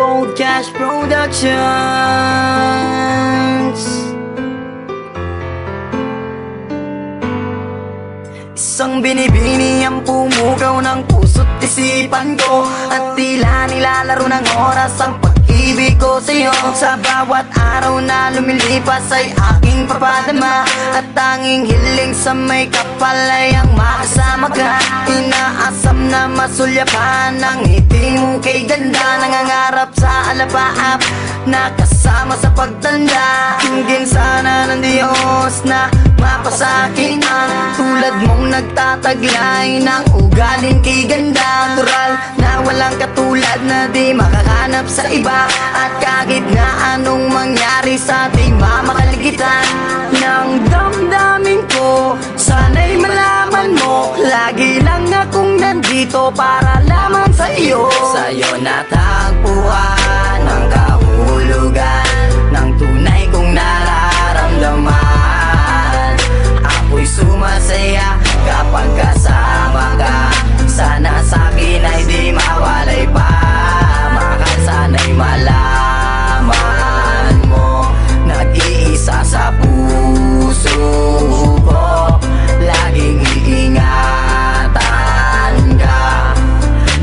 Gold Cash Productions. Isang binibini ang pumugaw ng puso't isipan ko, at tila nilalaro ng oras ang pag-ibig ko sa'yo. Sa bawat araw na lumilipas ay aking papadama, at tanging hiling sa may kapal ay ang makasama ka. Inaasam na masulyapan ang ngiti mo kay ganda, nangangarap sa alapaap na kasama sa pagtanda. Hingin sana ng Diyos na mapasakin ang tulad mong nagtataglay ng ugaling kay ganda. Natural na walang katulad na di makahanap sa iba, at kahit na anong mangyari sa ating mamakaligtan ng damdamin ko, sana'y malaman mo lagi lang akong nandito para lamang sa iyo. Sa'yo natagpuan ang kahulugan ng tunay kong nararamdaman. Ako'y sumasaya kapag kasama ka, sana sa'kin ay di mawalay pa. Mahal, sana'y malaman mo, nag-iisa sa puso ko, laging iingatan ka,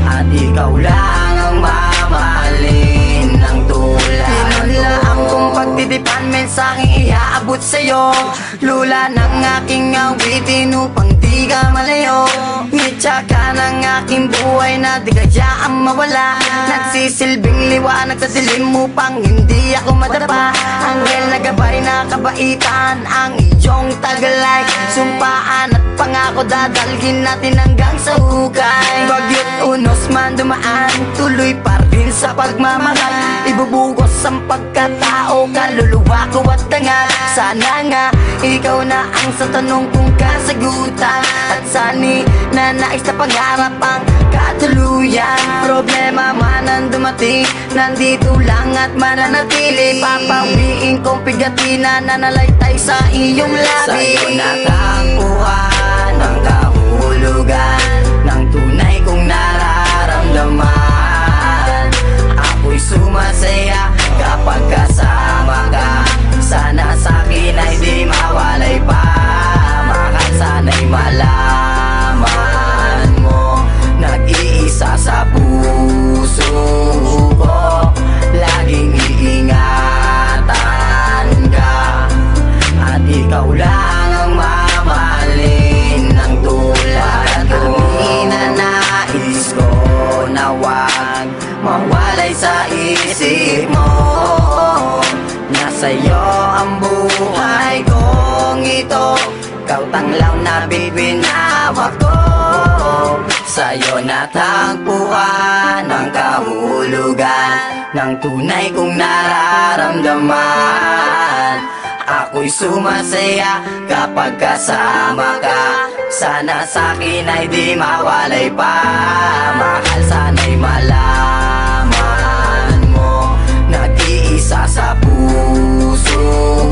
at ikaw lang ang mamahalin ng tulad. Pinunlaan kong pagtitipan, mensaheng iaabot sa'yo, lula ng aking awitin upang di ka malayo. Ngitsa ka ng aking buhay na di kayaang mawala, nagsisilbing liwanag sa dilim upang hindi ako madapa. Anghel na gabay na kabaitan ang iyong tagalay, sumpaan at pangako dadalhin natin hanggang sa hukay. Bagyot unos man dumaan, tuloy pa rin sa pagmamahal, ibubugos ang pagkatao, kaluluwa ko at dangal. Sana nga ikaw na ang sa tanong kong kasagutan, at sani na nais na pangarap ang katuluyan. Problema man ang dumating, nandito lang at mananatili. Papawiin kong pigati na nanalaitay sa iyong labi. Sa'yo natagpuan ang kahulugan ng tunay kong nararamdaman. Ako'y sumasaya kapag kasama ka, sana sa'kin ay di mawalay pa. Mahal, sana'y malaman mo, nag-iisa sa puso ko, laging iingatan ka, at ikaw lang ang mamahalin ng tulad ko. Ninanais ko na wag mawalay sa isip mo, nasa'yo ang buhay kong ito, ikaw tanglaw na bibinawak ko. Sa'yo natagpuan ang kahulugan ng tunay kong nararamdaman. Ako'y sumasaya kapag kasama ka, sana sa'kin ay di mawalay pa. Mahal, sana'y malaman mo, nag-iisa sa puso